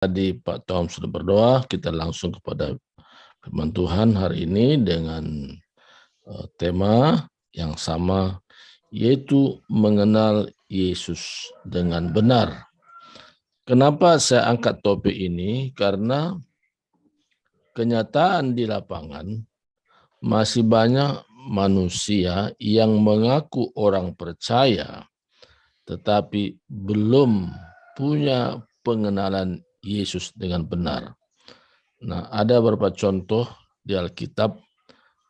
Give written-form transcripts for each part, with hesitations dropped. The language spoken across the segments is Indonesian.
Tadi Pak Tom sudah berdoa, kita langsung kepada firman Tuhan hari ini dengan tema yang sama, yaitu mengenal Yesus dengan benar. Kenapa saya angkat topik ini? Karena kenyataan di lapangan masih banyak manusia yang mengaku orang percaya, tetapi belum punya pengenalan Yesus dengan benar. Nah, ada beberapa contoh di Alkitab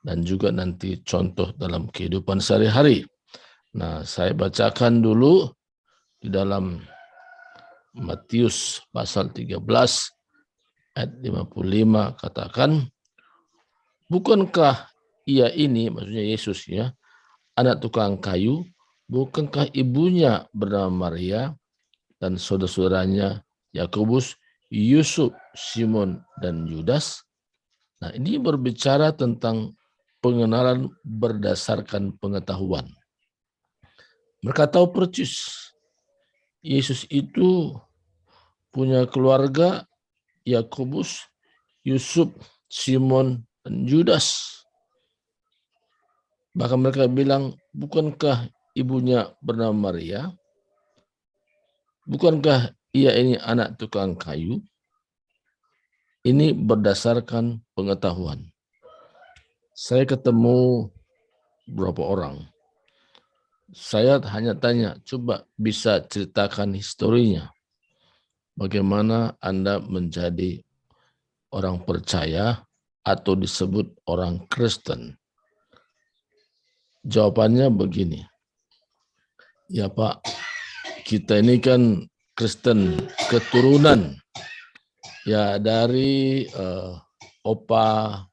dan juga nanti contoh dalam kehidupan sehari-hari. Nah, saya bacakan dulu di dalam Matius pasal 13 ayat 55 katakan, bukankah ia ini, maksudnya Yesus ya, anak tukang kayu, bukankah ibunya bernama Maria dan saudara-saudaranya Yakobus, Yusuf, Simon, dan Yudas? Nah, ini berbicara tentang pengenalan berdasarkan pengetahuan. Mereka tahu persis Yesus itu punya keluarga, Yakobus, Yusuf, Simon, dan Yudas. Bahkan mereka bilang, bukankah ibunya bernama Maria? Bukankah ia ini anak tukang kayu? Ini berdasarkan pengetahuan. Saya ketemu beberapa orang. Saya hanya tanya, coba bisa ceritakan historinya. Bagaimana Anda menjadi orang percaya atau disebut orang Kristen? Jawabannya begini. Ya Pak, kita ini kan Kristen keturunan. Ya dari opa,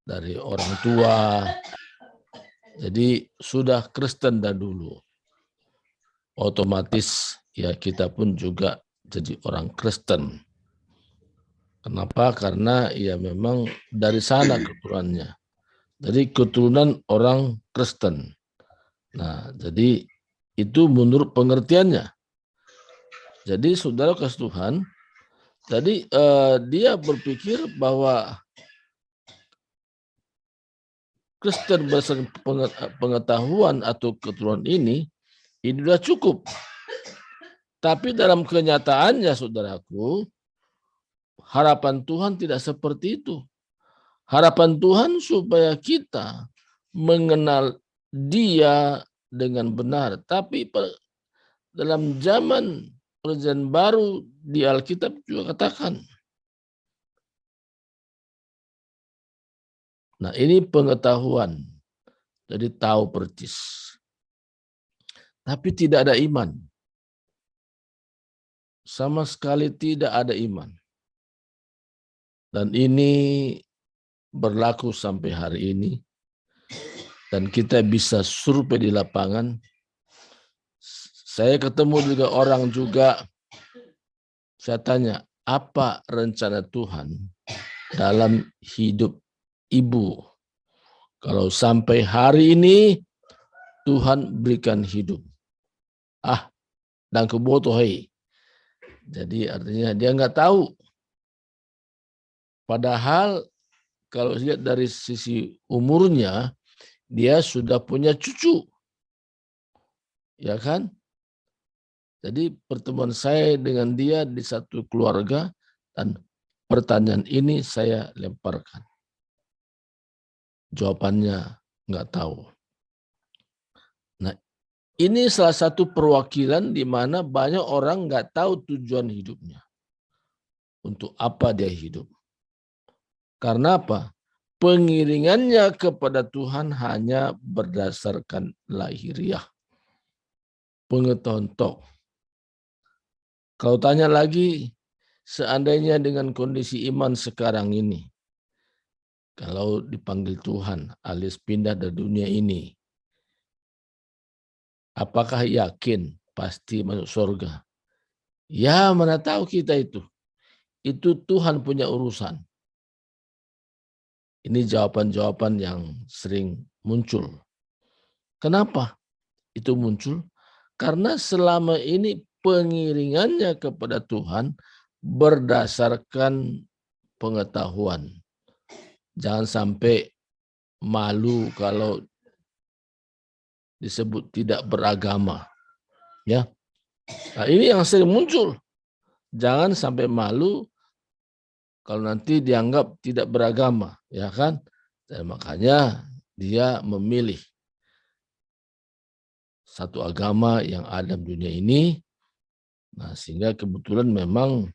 dari orang tua. Jadi sudah Kristen dah dulu. Otomatis ya kita pun juga jadi orang Kristen. Kenapa? Karena ya memang dari sana keturunannya. Jadi keturunan orang Kristen. Nah, jadi itu menurut pengertiannya. Jadi saudara kasih Tuhan, jadi dia berpikir bahwa Kristen berdasarkan pengetahuan atau keturunan ini sudah cukup. Tapi dalam kenyataannya, saudaraku, harapan Tuhan tidak seperti itu. Harapan Tuhan supaya kita mengenal Dia dengan benar. Tapi dalam zaman Perjanjian Baru di Alkitab juga katakan. Nah, ini pengetahuan. Jadi tahu persis. Tapi tidak ada iman. Sama sekali tidak ada iman. Dan ini berlaku sampai hari ini. Dan kita bisa survei di lapangan. Saya ketemu juga orang juga. Saya tanya, apa rencana Tuhan dalam hidup ibu? Kalau sampai hari ini Tuhan berikan hidup. Dan kebotohai. Jadi artinya dia nggak tahu. Padahal kalau lihat dari sisi umurnya, dia sudah punya cucu. Ya kan? Jadi pertemuan saya dengan dia di satu keluarga dan pertanyaan ini saya lemparkan. Jawabannya nggak tahu. Nah, ini salah satu perwakilan di mana banyak orang nggak tahu tujuan hidupnya. Untuk apa dia hidup. Karena apa? Pengiringannya kepada Tuhan hanya berdasarkan lahiriah. Pengetahuan tok. Kalau tanya lagi, seandainya dengan kondisi iman sekarang ini, kalau dipanggil Tuhan alias pindah dari dunia ini, apakah yakin pasti masuk surga? Ya, mana tahu kita itu. Itu Tuhan punya urusan. Ini jawaban-jawaban yang sering muncul. Kenapa itu muncul? Karena selama ini pengiringannya kepada Tuhan berdasarkan pengetahuan. Jangan sampai malu kalau disebut tidak beragama. Ya, nah, ini yang sering muncul. Jangan sampai malu kalau nanti dianggap tidak beragama, ya kan? Dan makanya dia memilih satu agama yang ada di dunia ini. Nah, sehingga kebetulan memang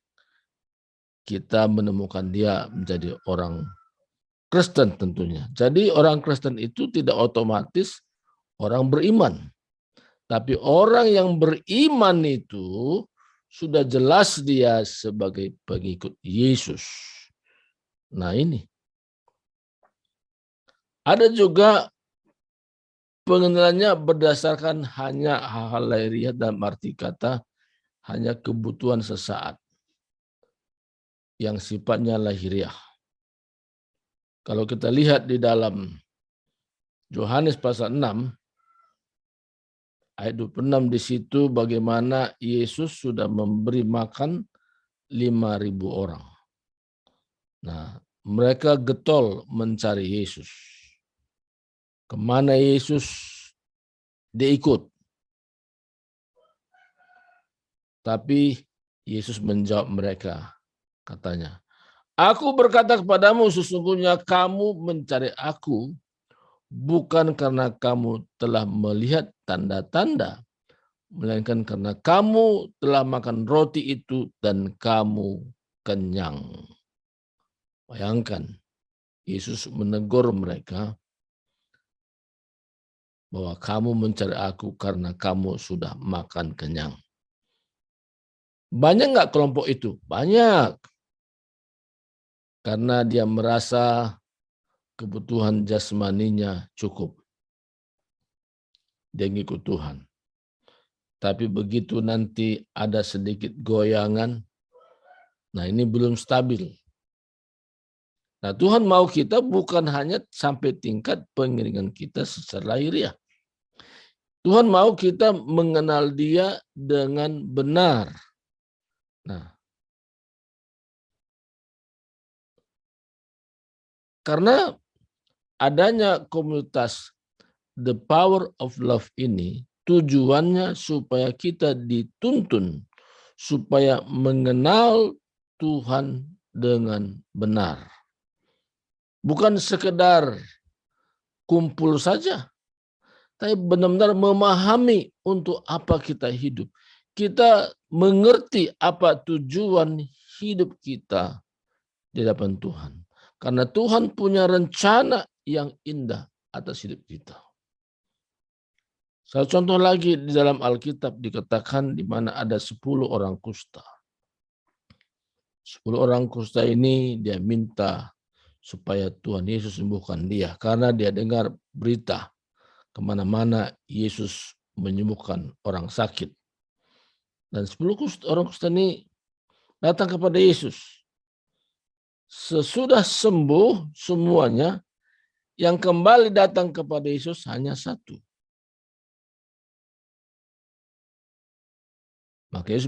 kita menemukan dia menjadi orang Kristen tentunya. Jadi orang Kristen itu tidak otomatis orang beriman. Tapi orang yang beriman itu sudah jelas dia sebagai pengikut Yesus. Nah ini. Ada juga pengenalannya berdasarkan hanya hal-hal lahiriah dalam arti kata hanya kebutuhan sesaat yang sifatnya lahiriah. Kalau kita lihat di dalam Yohanes pasal 6, ayat 26 di situ bagaimana Yesus sudah memberi makan 5.000 orang. Nah, mereka getol mencari Yesus. Kemana Yesus dia ikut. Tapi Yesus menjawab mereka, katanya, "Aku berkata kepadamu, sesungguhnya kamu mencari aku bukan karena kamu telah melihat tanda-tanda, melainkan karena kamu telah makan roti itu dan kamu kenyang." Bayangkan, Yesus menegur mereka bahwa kamu mencari aku karena kamu sudah makan kenyang. Banyak nggak kelompok itu? Banyak. Karena dia merasa kebutuhan jasmaninya cukup. Dia ngikut Tuhan. Tapi begitu nanti ada sedikit goyangan, nah ini belum stabil. Nah Tuhan mau kita bukan hanya sampai tingkat pengiringan kita secara lahiriah. Tuhan mau kita mengenal dia dengan benar. Nah, karena adanya komunitas The Power of Love ini tujuannya supaya kita dituntun, supaya mengenal Tuhan dengan benar. Bukan sekedar kumpul saja, tapi benar-benar memahami untuk apa kita hidup. Kita mengerti apa tujuan hidup kita di hadapan Tuhan. Karena Tuhan punya rencana yang indah atas hidup kita. Satu contoh lagi di dalam Alkitab dikatakan di mana ada 10 orang kusta. 10 orang kusta ini dia minta supaya Tuhan Yesus sembuhkan dia. Karena dia dengar berita kemana-mana Yesus menyembuhkan orang sakit. Dan 10 orang kusta ini datang kepada Yesus. Sesudah sembuh semuanya, yang kembali datang kepada Yesus hanya 1. Maka Yesus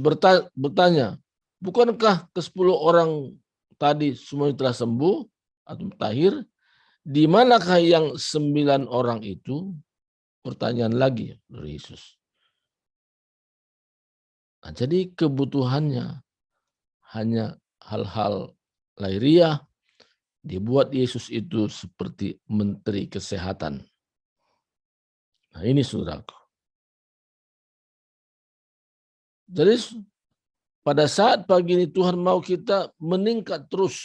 bertanya, bukankah ke-10 orang tadi semuanya telah sembuh atau tahir? Di manakah yang 9 orang itu? Pertanyaan lagi dari Yesus. Nah, jadi kebutuhannya hanya hal-hal lahiriah, dibuat Yesus itu seperti menteri kesehatan. Nah ini saudaraku. Jadi pada saat pagi ini Tuhan mau kita meningkat terus.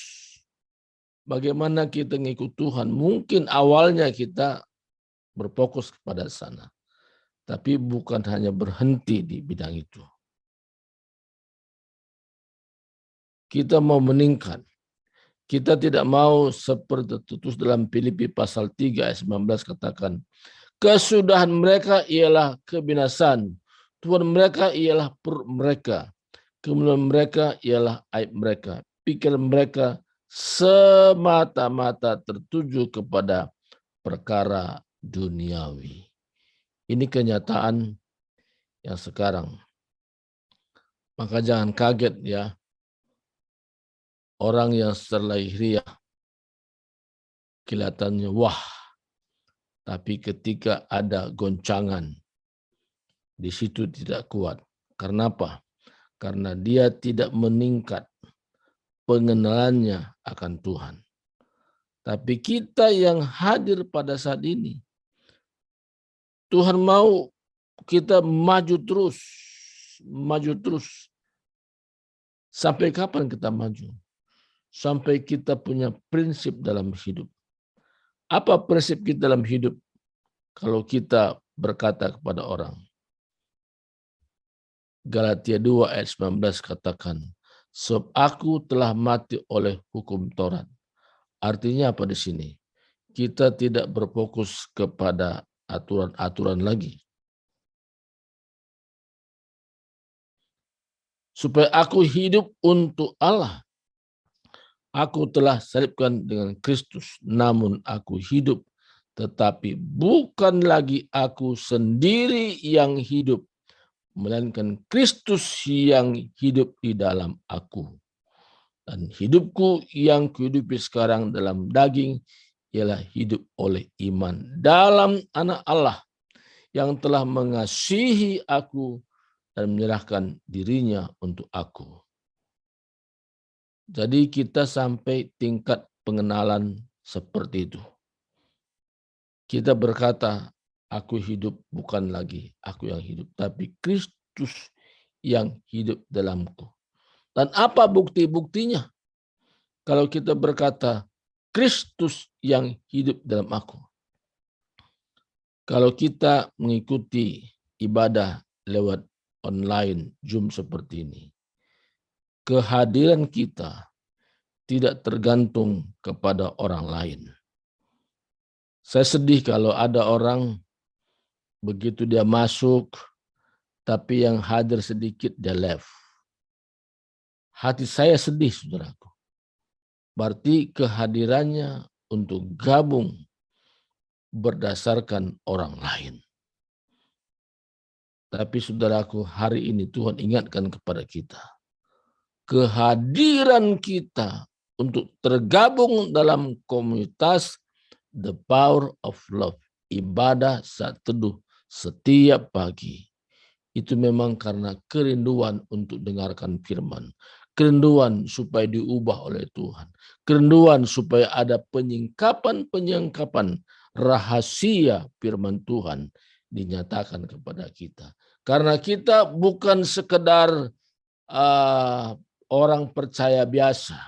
Bagaimana kita ngikut Tuhan. Mungkin awalnya kita berfokus kepada sana. Tapi bukan hanya berhenti di bidang itu. Kita mau meningkat. Kita tidak mau seperti tertulis dalam Filipi pasal 3 ayat 19 katakan, kesudahan mereka ialah kebinasan. Tuhan mereka ialah perut mereka. Kemuliaan mereka ialah aib mereka. Pikiran mereka semata-mata tertuju kepada perkara duniawi. Ini kenyataan yang sekarang. Maka jangan kaget ya. Orang yang secara lahiriah kelihatannya wah, tapi ketika ada goncangan, di situ tidak kuat. Karena apa? Karena dia tidak meningkat pengenalannya akan Tuhan. Tapi kita yang hadir pada saat ini, Tuhan mau kita maju terus. Maju terus. Sampai kapan kita maju? Sampai kita punya prinsip dalam hidup. Apa prinsip kita dalam hidup? Kalau kita berkata kepada orang. Galatia 2 ayat 19 katakan, sebab aku telah mati oleh hukum Taurat. Artinya apa di sini? Kita tidak berfokus kepada aturan-aturan lagi. Supaya aku hidup untuk Allah. Aku telah salibkan dengan Kristus, namun aku hidup. Tetapi bukan lagi aku sendiri yang hidup, melainkan Kristus yang hidup di dalam aku. Dan hidupku yang kuhidupi sekarang dalam daging ialah hidup oleh iman dalam Anak Allah yang telah mengasihi aku dan menyerahkan dirinya untuk aku. Jadi kita sampai tingkat pengenalan seperti itu. Kita berkata, aku hidup bukan lagi aku yang hidup, tapi Kristus yang hidup dalamku. Dan apa bukti-buktinya? Kalau kita berkata, Kristus yang hidup dalam aku. Kalau kita mengikuti ibadah lewat online, Zoom seperti ini, kehadiran kita tidak tergantung kepada orang lain. Saya sedih kalau ada orang begitu dia masuk, tapi yang hadir sedikit dia left. Hati saya sedih, saudaraku. Berarti kehadirannya untuk gabung berdasarkan orang lain. Tapi saudaraku, hari ini Tuhan ingatkan kepada kita. Kehadiran kita untuk tergabung dalam komunitas the power of love, ibadah saat teduh setiap pagi. Itu memang karena kerinduan untuk dengarkan firman. Kerinduan supaya diubah oleh Tuhan. Kerinduan supaya ada penyingkapan-penyingkapan rahasia firman Tuhan dinyatakan kepada kita. Karena kita bukan sekedar orang percaya biasa.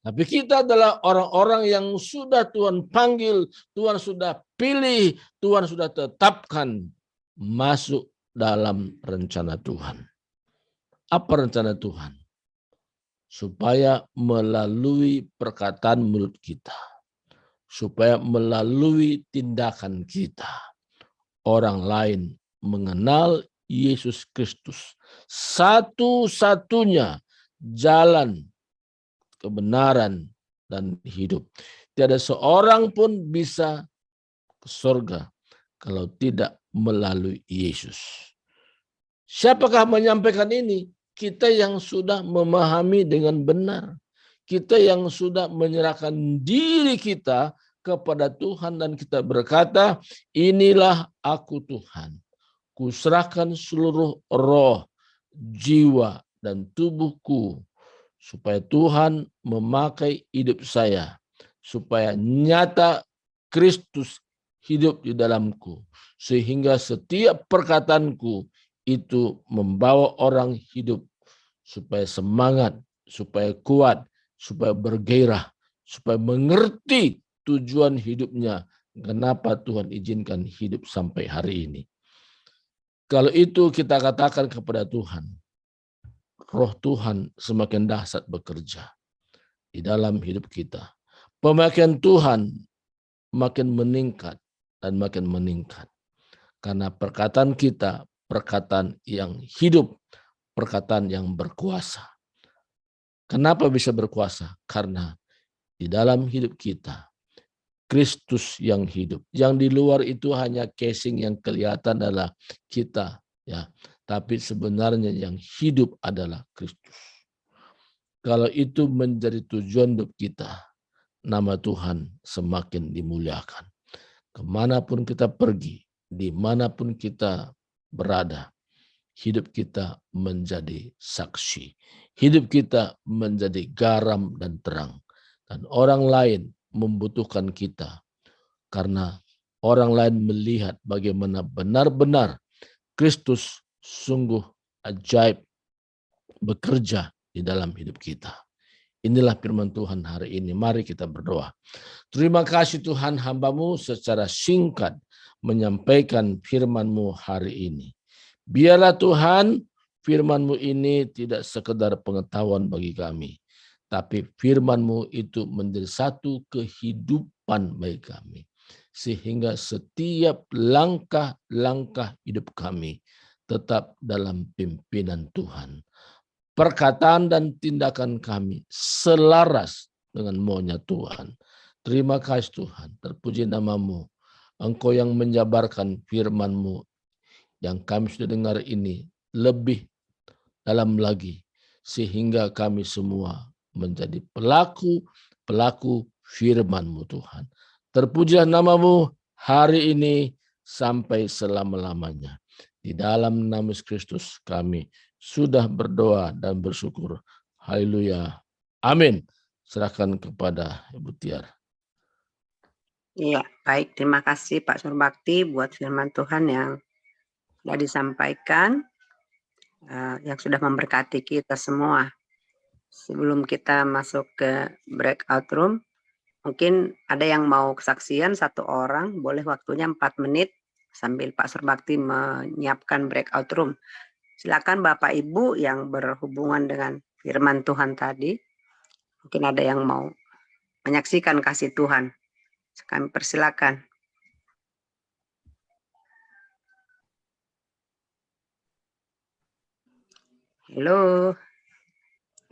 Tapi kita adalah orang-orang yang sudah Tuhan panggil, Tuhan sudah pilih, Tuhan sudah tetapkan masuk dalam rencana Tuhan. Apa rencana Tuhan? Supaya melalui perkataan mulut kita, supaya melalui tindakan kita, orang lain mengenal Yesus Kristus, satu-satunya jalan kebenaran dan hidup. Tiada seorang pun bisa ke surga kalau tidak melalui Yesus. Siapakah menyampaikan ini? Kita yang sudah memahami dengan benar. Kita yang sudah menyerahkan diri kita kepada Tuhan dan kita berkata, inilah aku Tuhan. Kuserahkan seluruh roh, jiwa, dan tubuhku supaya Tuhan memakai hidup saya, supaya nyata Kristus hidup di dalamku, sehingga setiap perkataanku itu membawa orang hidup, supaya semangat, supaya kuat, supaya bergairah, supaya mengerti tujuan hidupnya, kenapa Tuhan izinkan hidup sampai hari ini. Kalau itu kita katakan kepada Tuhan, Roh Tuhan semakin dahsyat bekerja di dalam hidup kita. Pemakaian Tuhan makin meningkat dan makin meningkat. Karena perkataan kita, perkataan yang hidup, perkataan yang berkuasa. Kenapa bisa berkuasa? Karena di dalam hidup kita, Kristus yang hidup. Yang di luar itu hanya casing yang kelihatan adalah kita, ya. Tapi sebenarnya yang hidup adalah Kristus. Kalau itu menjadi tujuan hidup kita, nama Tuhan semakin dimuliakan. Kemanapun kita pergi, dimanapun kita berada, hidup kita menjadi saksi. Hidup kita menjadi garam dan terang. Dan orang lain membutuhkan kita. Karena orang lain melihat bagaimana benar-benar Kristus sungguh ajaib bekerja di dalam hidup kita. Inilah firman Tuhan hari ini. Mari kita berdoa. Terima kasih Tuhan, hamba-Mu secara singkat menyampaikan firman-Mu hari ini. Biarlah Tuhan firman-Mu ini tidak sekedar pengetahuan bagi kami, tapi firman-Mu itu menjadi satu kehidupan bagi kami. Sehingga setiap langkah-langkah hidup kami tetap dalam pimpinan Tuhan. Perkataan dan tindakan kami selaras dengan maunya Tuhan. Terima kasih Tuhan, terpuji nama-Mu. Engkau yang menjabarkan firman-Mu yang kami sudah dengar ini lebih dalam lagi. Sehingga kami semua menjadi pelaku firman-Mu Tuhan. Terpujilah nama-Mu hari ini sampai selama-lamanya. Di dalam nama Yesus Kristus kami sudah berdoa dan bersyukur. Haleluya. Amin. Serahkan kepada Ibu Tiar. Iya, baik. Terima kasih Pak Surbakti buat firman Tuhan yang sudah disampaikan, yang sudah memberkati kita semua. Sebelum kita masuk ke breakout room, mungkin ada yang mau kesaksian satu orang, boleh waktunya 4 menit sambil Pak Surbakti menyiapkan breakout room. Silakan Bapak Ibu yang berhubungan dengan firman Tuhan tadi. Mungkin ada yang mau menyaksikan kasih Tuhan. Kami persilakan. Halo,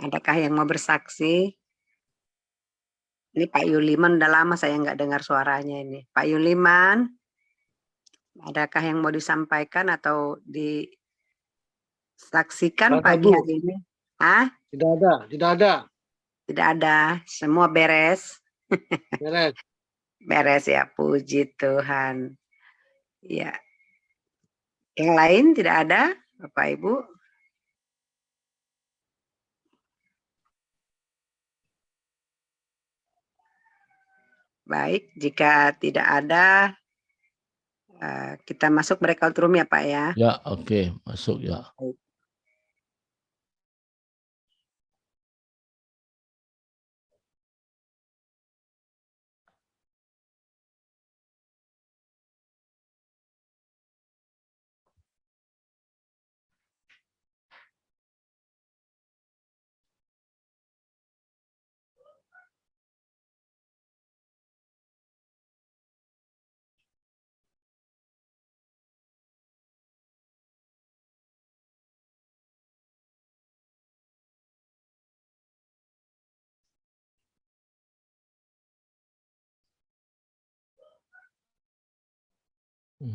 adakah yang mau bersaksi? Ini Pak Yuliman, udah lama saya nggak dengar suaranya ini. Pak Yuliman, adakah yang mau disampaikan atau disaksikan pagi hari ini? Hah? Tidak ada. Tidak ada, semua beres. Beres. Beres ya, puji Tuhan. Ya. Yang lain tidak ada, Bapak Ibu? Baik, jika tidak ada, kita masuk breakout room ya Pak ya. Ya, oke, masuk ya. Ini